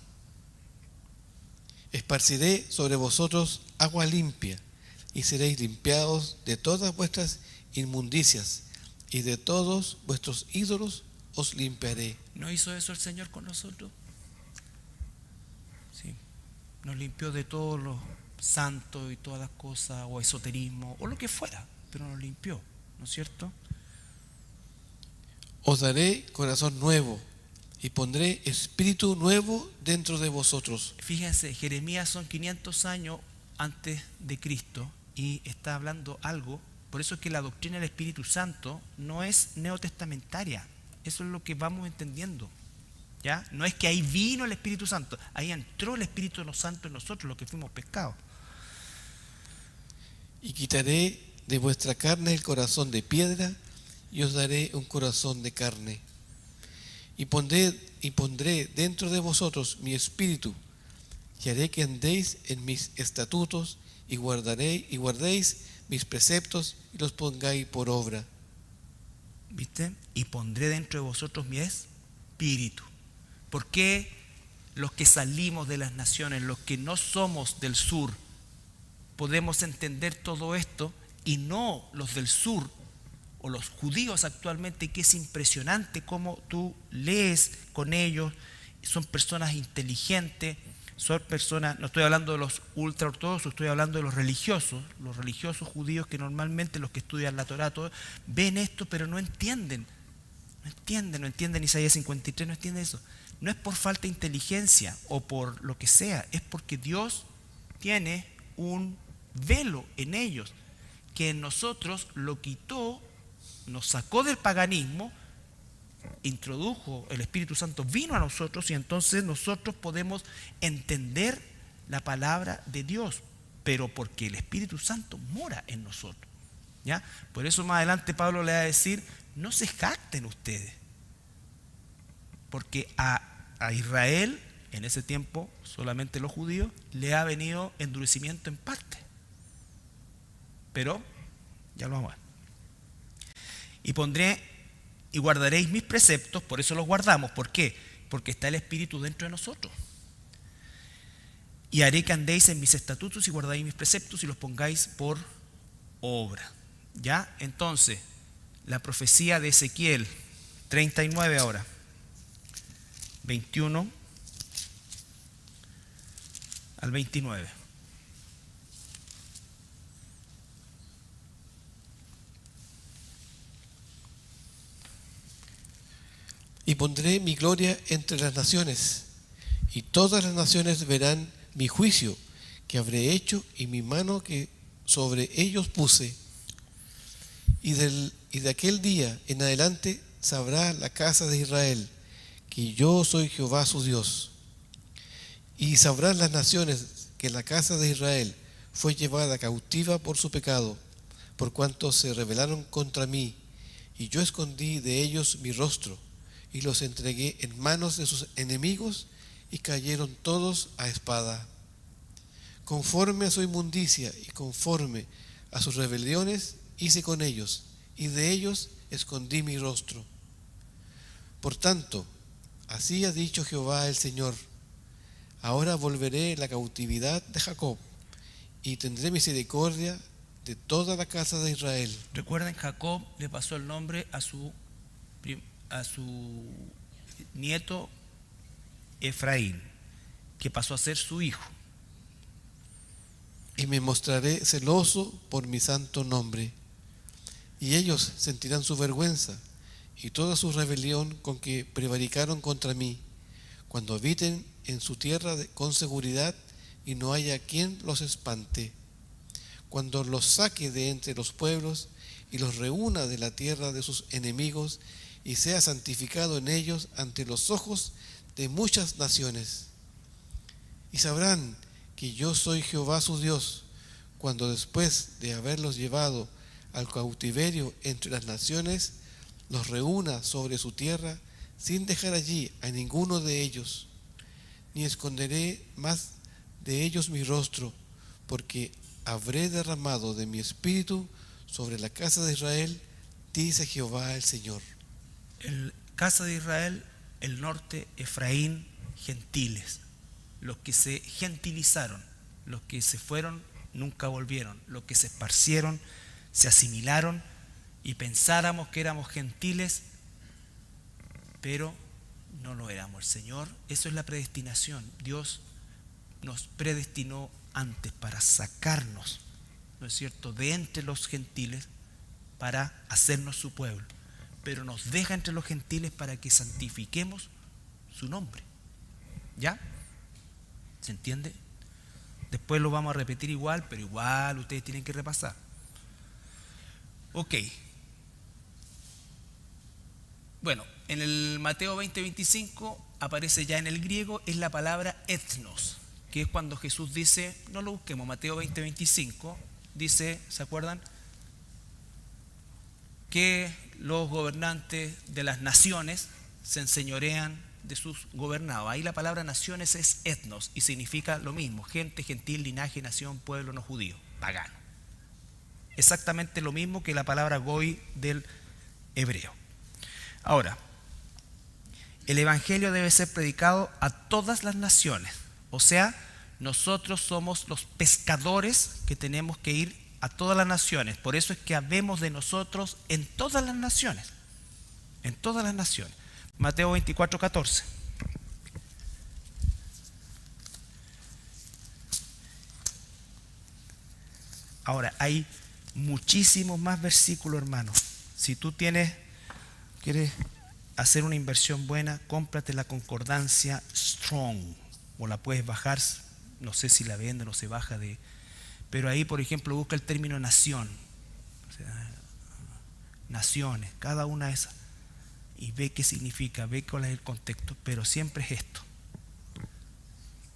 Esparciré sobre vosotros agua limpia y seréis limpiados de todas vuestras inmundicias y de todos vuestros ídolos os limpiaré. ¿No hizo eso el Señor con nosotros? Sí. Nos limpió de todos los santos y todas las cosas, o esoterismo, o lo que fuera, pero nos limpió, ¿no es cierto? Os daré corazón nuevo y pondré espíritu nuevo dentro de vosotros. Fíjense, Jeremías son 500 años antes de Cristo y está hablando algo. Por eso es que la doctrina del Espíritu Santo no es neotestamentaria. Eso es lo que vamos entendiendo, ¿ya? No es que ahí vino el Espíritu Santo, ahí entró el Espíritu Santo en nosotros, los que fuimos pescados. Y quitaré de vuestra carne el corazón de piedra y os daré un corazón de carne. Y pondré dentro de vosotros mi espíritu y haré que andéis en mis estatutos y guardéis mis preceptos y los pongáis por obra. ¿Viste? Y pondré dentro de vosotros mi espíritu. ¿Por qué los que salimos de las naciones, los que no somos del sur, podemos entender todo esto y no los del sur o los judíos actualmente, que es impresionante cómo tú lees con ellos? Son personas inteligentes, son personas, no estoy hablando de los ultraortodoxos, estoy hablando de los religiosos judíos, que normalmente los que estudian la Torá ven esto pero no entienden Isaías 53, no entienden eso. No es por falta de inteligencia o por lo que sea, es porque Dios tiene un velo en ellos que en nosotros lo quitó, nos sacó del paganismo, introdujo, el Espíritu Santo vino a nosotros y entonces nosotros podemos entender la palabra de Dios, pero porque el Espíritu Santo mora en nosotros, ¿ya? Por eso más adelante Pablo le va a decir, no se jacten ustedes, porque a Israel, en ese tiempo solamente los judíos, le ha venido endurecimiento en parte, pero ya lo vamos a ver. Y guardaréis mis preceptos, por eso los guardamos. ¿Por qué? Porque está el Espíritu dentro de nosotros. Y haré que andéis en mis estatutos y guardaréis mis preceptos y los pongáis por obra. ¿Ya? Entonces, la profecía de Ezequiel 39 ahora, 21 al 29. Y pondré mi gloria entre las naciones, y todas las naciones verán mi juicio que habré hecho y mi mano que sobre ellos puse. Y de aquel día en adelante sabrá la casa de Israel que yo soy Jehová su Dios. Y sabrán las naciones que la casa de Israel fue llevada cautiva por su pecado, por cuanto se rebelaron contra mí, y yo escondí de ellos mi rostro, y los entregué en manos de sus enemigos, y cayeron todos a espada. Conforme a su inmundicia y conforme a sus rebeliones hice con ellos, y de ellos escondí mi rostro. Por tanto, así ha dicho Jehová el Señor: ahora volveré la cautividad de Jacob, y tendré misericordia de toda la casa de Israel. Recuerden, Jacob le pasó el nombre a su nieto Efraín, que pasó a ser su hijo. Y me mostraré celoso por mi santo nombre, y ellos sentirán su vergüenza y toda su rebelión con que prevaricaron contra mí, cuando habiten en su tierra con seguridad y no haya quien los espante, cuando los saque de entre los pueblos y los reúna de la tierra de sus enemigos, y sea santificado en ellos ante los ojos de muchas naciones. Y sabrán que yo soy Jehová su Dios, cuando después de haberlos llevado al cautiverio entre las naciones, los reúna sobre su tierra, sin dejar allí a ninguno de ellos, ni esconderé más de ellos mi rostro, porque habré derramado de mi espíritu sobre la casa de Israel, dice Jehová el Señor. El casa de Israel, el norte, Efraín, gentiles, los que se gentilizaron, los que se fueron, nunca volvieron, los que se esparcieron, se asimilaron y pensáramos que éramos gentiles, pero no lo éramos. El Señor, eso es la predestinación. Dios nos predestinó antes para sacarnos, ¿no es cierto?, de entre los gentiles para hacernos su pueblo, pero nos deja entre los gentiles para que santifiquemos su nombre. ¿Ya? ¿Se entiende? Después lo vamos a repetir igual, pero igual ustedes tienen que repasar. Ok. Bueno, en el Mateo 20:25 aparece ya en el griego, es la palabra etnos, que es cuando Jesús dice, no lo busquemos, Mateo 20:25, dice, ¿se acuerdan? Que los gobernantes de las naciones se enseñorean de sus gobernados. Ahí la palabra naciones es etnos y significa lo mismo: gente, gentil, linaje, nación, pueblo no judío, pagano. exactamente lo mismo que la palabra goy del hebreo. Ahora, el evangelio debe ser predicado a todas las naciones. O sea, nosotros somos los pescadores que tenemos que ir a todas las naciones. Por eso es que habemos de nosotros en todas las naciones. En todas las naciones. Mateo 24:14. Ahora, hay muchísimos más versículos, hermanos. Si tú quieres hacer una inversión buena, cómprate la concordancia Strong, o la puedes bajar, no sé si la venden o se baja de... Pero ahí, por ejemplo, busca el término nación, o sea, naciones, cada una de esas, y ve qué significa, ve cuál es el contexto, pero siempre es esto.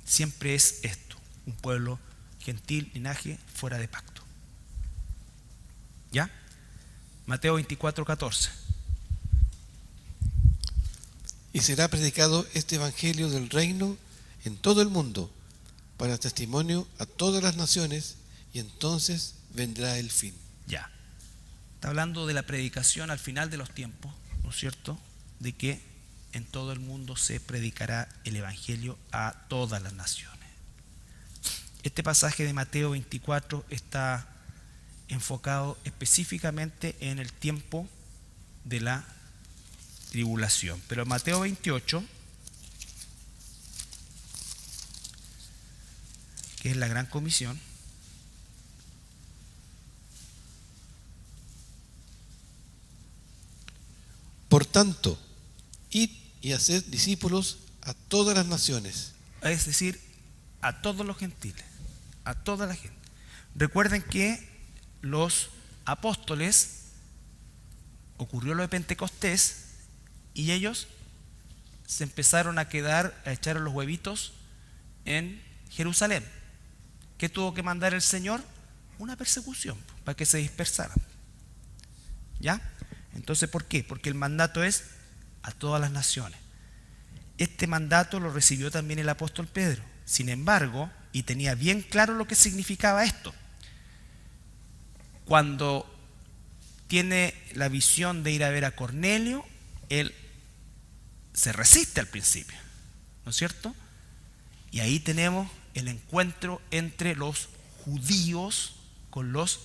Siempre es esto, un pueblo gentil, linaje, fuera de pacto. ¿Ya? Mateo 24:14. Y será predicado este evangelio del reino en todo el mundo, para testimonio a todas las naciones, y entonces vendrá el fin. Ya. Está hablando de la predicación al final de los tiempos, ¿no es cierto? De que en todo el mundo se predicará el evangelio a todas las naciones. Este pasaje de Mateo 24 está enfocado específicamente en el tiempo de la tribulación. Pero Mateo 28, que es la gran comisión, por tanto, id y haced discípulos a todas las naciones. es decir, a todos los gentiles, a toda la gente. Recuerden que los apóstoles, ocurrió lo de Pentecostés, y ellos se empezaron a quedar, a echar los huevitos en Jerusalén. ¿Qué tuvo que mandar el Señor? Una persecución para que se dispersaran. ¿Ya? Entonces, ¿por qué? Porque el mandato es a todas las naciones. Este mandato lo recibió también el apóstol Pedro. Sin embargo, y tenía bien claro lo que significaba esto. Cuando tiene la visión de ir a ver a Cornelio, él se resiste al principio, ¿no es cierto? Y ahí tenemos el encuentro entre los judíos con los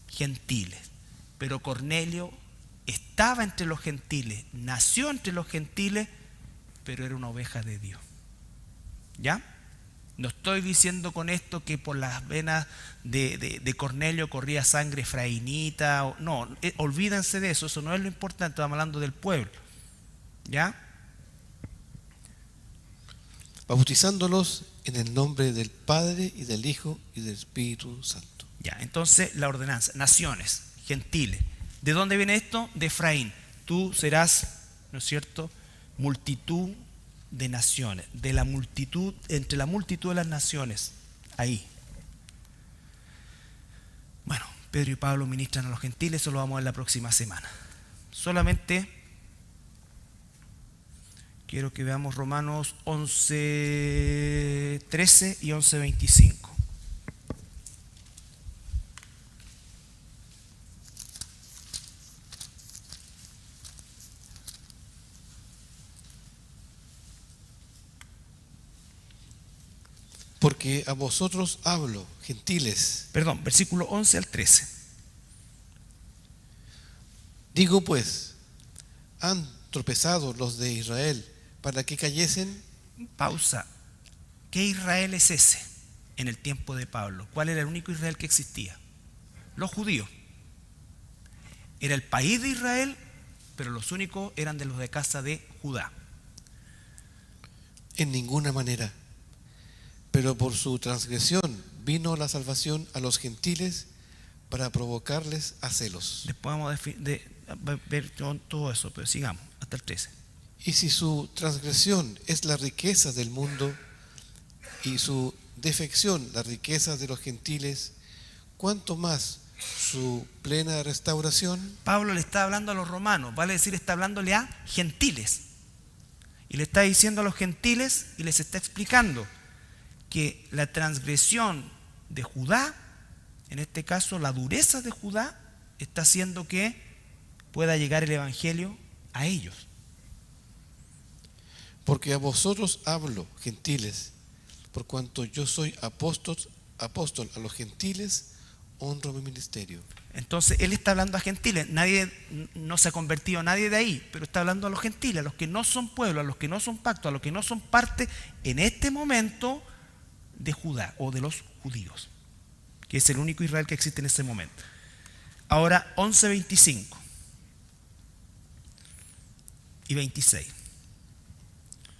gentiles. Pero Cornelio estaba entre los gentiles, nació entre los gentiles, pero era una oveja de Dios. ¿Ya? No estoy diciendo con esto que por las venas de Cornelio corría sangre efraínita. No, olvídense de eso, eso no es lo importante, estamos hablando del pueblo. ¿Ya? Bautizándolos en el nombre del Padre y del Hijo y del Espíritu Santo. Ya, entonces la ordenanza, naciones, gentiles. ¿De dónde viene esto? De Efraín. Tú serás, ¿no es cierto?, multitud de naciones, de la multitud, entre la multitud de las naciones, ahí. Bueno, Pedro y Pablo ministran a los gentiles, eso lo vamos a ver la próxima semana. Solamente quiero que veamos Romanos 11:13 y 11:25. Porque a vosotros hablo, gentiles. Perdón, versículo 11 al 13. Digo pues, ¿han tropezado los de Israel para que cayesen? Pausa. ¿Qué Israel es ese en el tiempo de Pablo? ¿Cuál era el único Israel que existía? Los judíos. Era el país de Israel, pero los únicos eran de los de casa de Judá. En ninguna manera. Pero por su transgresión vino la salvación a los gentiles para provocarles a celos. Después vamos a ver todo eso, pero sigamos hasta el 13. Y si su transgresión es la riqueza del mundo y su defección la riqueza de los gentiles, ¿cuánto más su plena restauración? Pablo le está hablando a los romanos, vale decir, está hablándole a gentiles. Y le está diciendo a los gentiles y les está explicando que la transgresión de Judá En este caso, la dureza de Judá está haciendo que pueda llegar el evangelio a ellos. Porque a vosotros hablo, gentiles, por cuanto yo soy apóstol a los gentiles, honro mi ministerio. Entonces él está hablando a gentiles, no se ha convertido nadie de ahí, pero está hablando a los gentiles, a los que no son pueblo, a los que no son pacto, a los que no son parte en este momento de Judá o de los judíos, que es el único Israel que existe en ese momento. Ahora 11:25 y 26.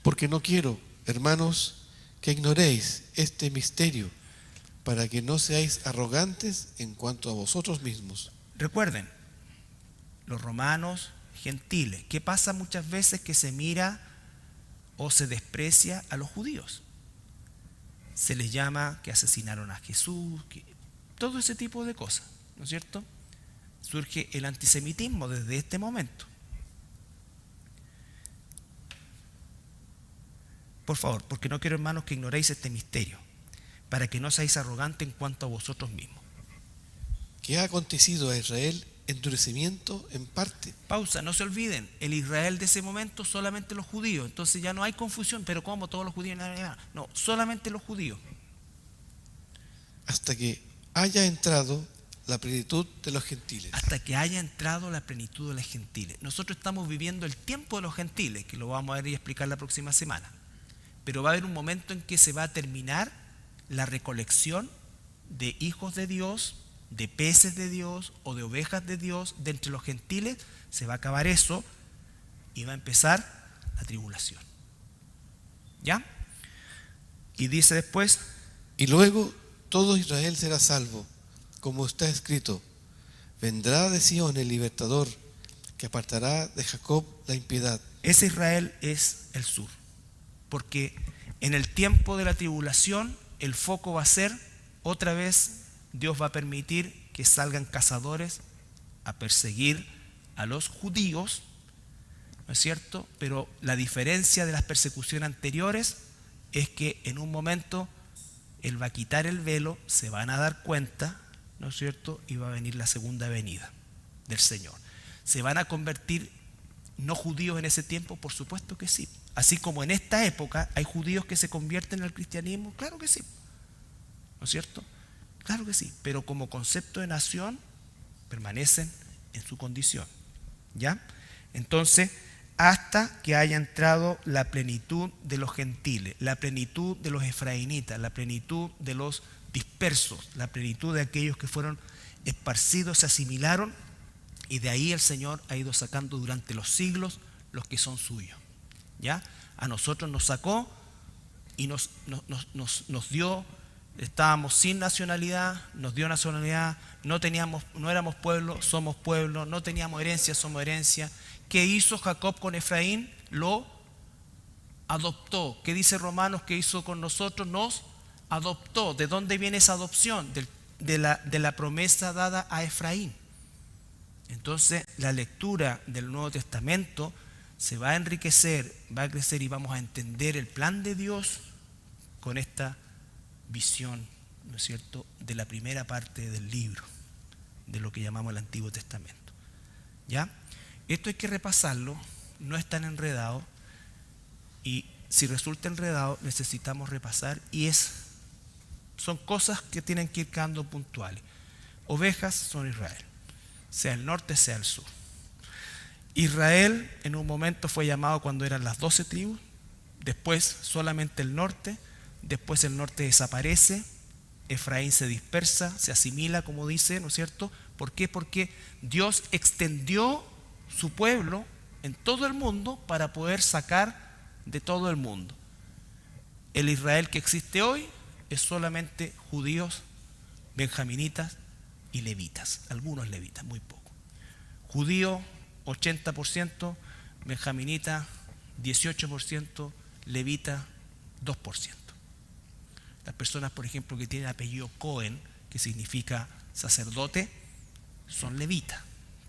Porque no quiero, hermanos, que ignoréis este misterio, para que no seáis arrogantes en cuanto a vosotros mismos. Recuerden, los romanos, gentiles, ¿qué pasa muchas veces? Que se mira o se desprecia a los judíos. Se les llama que asesinaron a Jesús, todo ese tipo de cosas, ¿no es cierto? Surge el antisemitismo desde este momento. Por favor, porque no quiero, hermanos, que ignoréis este misterio, para que no seáis arrogantes en cuanto a vosotros mismos. ¿Qué ha acontecido a Israel? Endurecimiento en parte. Pausa, no se olviden, el Israel de ese momento solamente los judíos, entonces ya no hay confusión, pero ¿cómo todos los judíos? No, solamente los judíos. Hasta que haya entrado la plenitud de los gentiles. Hasta que haya entrado la plenitud de los gentiles. Nosotros estamos viviendo el tiempo de los gentiles, que lo vamos a ver y explicar la próxima semana. Pero va a haber un momento en que se va a terminar la recolección de hijos de Dios, de peces de Dios o de ovejas de Dios de entre los gentiles. Se va a acabar eso y va a empezar la tribulación. ¿Ya? Y dice después: y luego todo Israel será salvo, como está escrito: vendrá de Sión el libertador, que apartará de Jacob la impiedad. Ese Israel es el sur, porque en el tiempo de la tribulación el foco va a ser, otra vez Dios va a permitir que salgan cazadores a perseguir a los judíos, ¿no es cierto? Pero la diferencia de las persecuciones anteriores es que en un momento Él va a quitar el velo, se van a dar cuenta, ¿no es cierto? Y va a venir la segunda venida del Señor. ¿Se van a convertir no judíos en ese tiempo? Por supuesto que sí. Así como en esta época hay judíos que se convierten al cristianismo, claro que sí, ¿no es cierto? Claro que sí, pero como concepto de nación permanecen en su condición, ¿ya? Entonces, hasta que haya entrado la plenitud de los gentiles, la plenitud de los efraínitas, la plenitud de los dispersos, la plenitud de aquellos que fueron esparcidos, se asimilaron, y de ahí el Señor ha ido sacando durante los siglos los que son suyos. ¿Ya? A nosotros nos sacó y nos dio, estábamos sin nacionalidad, nos dio nacionalidad, no éramos pueblo, somos pueblo, no teníamos herencia, somos herencia. ¿Qué hizo Jacob con Efraín? Lo adoptó. ¿Qué dice Romanos que hizo con nosotros? Nos adoptó. ¿De dónde viene esa adopción? De la promesa dada a Efraín. Entonces, la lectura del Nuevo Testamento se va a enriquecer, va a crecer y vamos a entender el plan de Dios con esta visión, ¿no es cierto?, de la primera parte del libro, de lo que llamamos el Antiguo Testamento. ¿Ya? Esto hay que repasarlo, no es tan enredado, y si resulta enredado necesitamos repasar, y son cosas que tienen que ir quedando puntuales. Ovejas son Israel, sea el norte, sea el sur. Israel en un momento fue llamado cuando eran las 12 tribus, después solamente el norte, después el norte desaparece, Efraín se dispersa, se asimila, como dice, ¿no es cierto? ¿Por qué? Porque Dios extendió su pueblo en todo el mundo para poder sacar de todo el mundo. El Israel que existe hoy es solamente judíos, benjaminitas y levitas, algunos levitas, muy poco. Judío 80%, benjaminita 18%, levita 2%. Las personas, por ejemplo, que tienen apellido Cohen, que significa sacerdote, son levitas,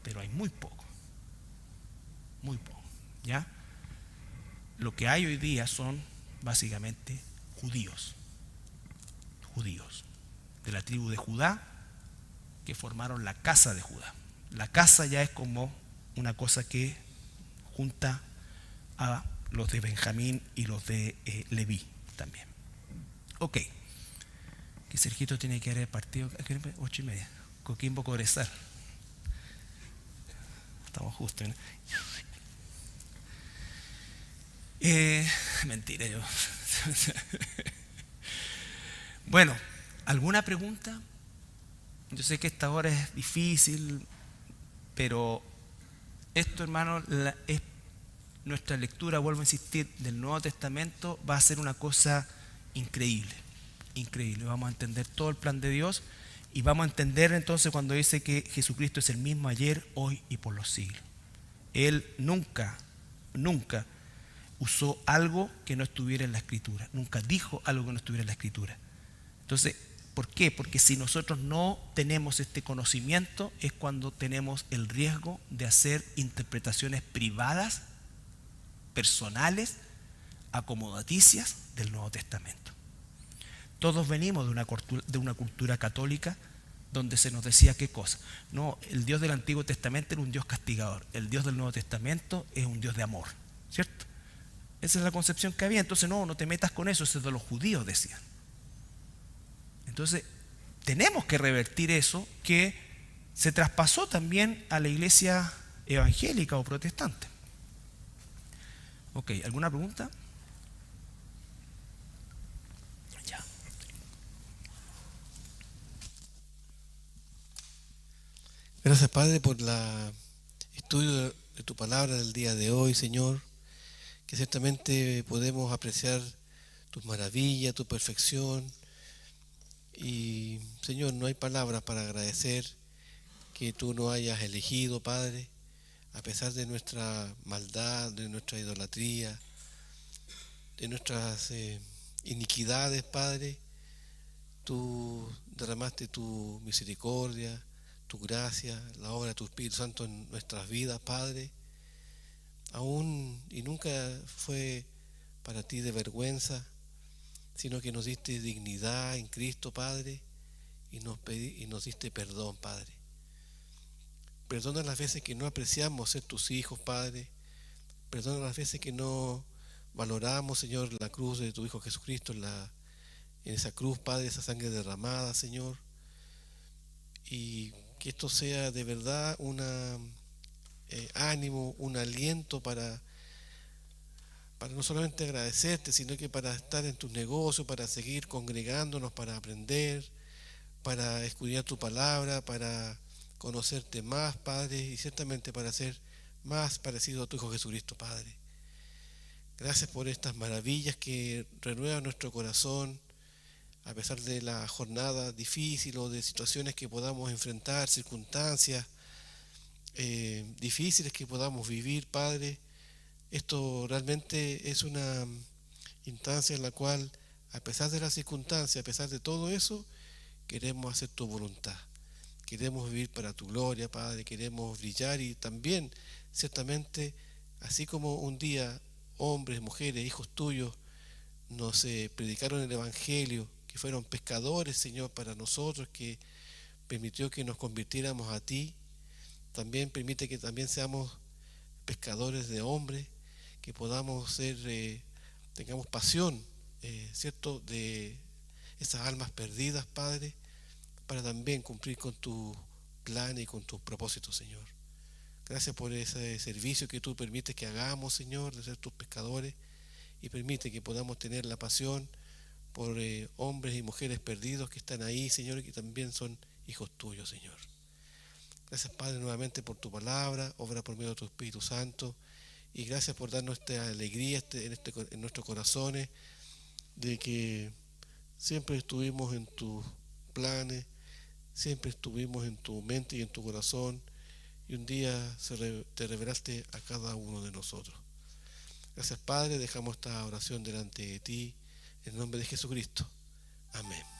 pero hay muy poco, ¿ya? Lo que hay hoy día son básicamente judíos, de la tribu de Judá que formaron la casa de Judá. La casa ya es como una cosa que junta a los de Benjamín y los de Leví también. Ok, que Sergito tiene que ir al partido 8:30, Coquimbo Cobresal. Estamos justo, ¿no? Mentira yo. Bueno, ¿alguna pregunta? Yo sé que esta hora es difícil, pero esto, hermano, es nuestra lectura, vuelvo a insistir, del Nuevo Testamento va a ser una cosa increíble, increíble. Vamos a entender todo el plan de Dios y vamos a entender entonces cuando dice que Jesucristo es el mismo ayer, hoy y por los siglos. Él nunca usó algo que no estuviera en la Escritura, nunca dijo algo que no estuviera en la Escritura. Entonces, ¿por qué? Porque si nosotros no tenemos este conocimiento es cuando tenemos el riesgo de hacer interpretaciones privadas, personales, acomodaticias del Nuevo Testamento. Todos venimos de una cultura católica donde se nos decía qué cosa. No, el Dios del Antiguo Testamento era un Dios castigador. El Dios del Nuevo Testamento es un Dios de amor, ¿cierto? Esa es la concepción que había. Entonces no te metas con eso, eso es de los judíos, decían. Entonces tenemos que revertir eso que se traspasó también a la iglesia evangélica o protestante. Ok, ¿alguna pregunta? Ya. Gracias, Padre, por el estudio de tu palabra del día de hoy, Señor, que ciertamente podemos apreciar tus maravillas, tu perfección. Y, Señor, no hay palabras para agradecer que tú nos hayas elegido, Padre, a pesar de nuestra maldad, de nuestra idolatría, de nuestras iniquidades, Padre. Tú derramaste tu misericordia, tu gracia, la obra de tu Espíritu Santo en nuestras vidas, Padre. Aún y nunca fue para ti de vergüenza, sino que nos diste dignidad en Cristo, Padre, y nos diste perdón, Padre. Perdona las veces que no apreciamos ser tus hijos, Padre. Perdona las veces que no valoramos, Señor, la cruz de tu Hijo Jesucristo, en esa cruz, Padre, esa sangre derramada, Señor. Y que esto sea de verdad un ánimo, un aliento para no solamente agradecerte, sino que para estar en tus negocios, para seguir congregándonos, para aprender, para escudriñar tu palabra, para conocerte más, Padre, y ciertamente para ser más parecido a tu Hijo Jesucristo, Padre. Gracias por estas maravillas que renuevan nuestro corazón, a pesar de la jornada difícil o de situaciones que podamos enfrentar, circunstancias difíciles que podamos vivir, Padre. Esto realmente es una instancia en la cual, a pesar de las circunstancias, a pesar de todo eso, queremos hacer tu voluntad. Queremos vivir para tu gloria, Padre, queremos brillar y también, ciertamente, así como un día hombres, mujeres, hijos tuyos nos predicaron el Evangelio, que fueron pescadores, Señor, para nosotros, que permitió que nos convirtiéramos a ti, también permite que también seamos pescadores de hombres, que podamos ser, tengamos pasión, ¿cierto?, de esas almas perdidas, Padre, para también cumplir con tu plan y con tus propósitos, Señor. Gracias por ese servicio que tú permites que hagamos, Señor, de ser tus pescadores, y permite que podamos tener la pasión por hombres y mujeres perdidos que están ahí, Señor, y que también son hijos tuyos, Señor. Gracias, Padre, nuevamente por tu palabra, obra por medio de tu Espíritu Santo, y gracias por darnos esta alegría en nuestros corazones, de que siempre estuvimos en tus planes, siempre estuvimos en tu mente y en tu corazón, y un día te revelaste a cada uno de nosotros. Gracias, Padre, dejamos esta oración delante de ti, en el nombre de Jesucristo. Amén.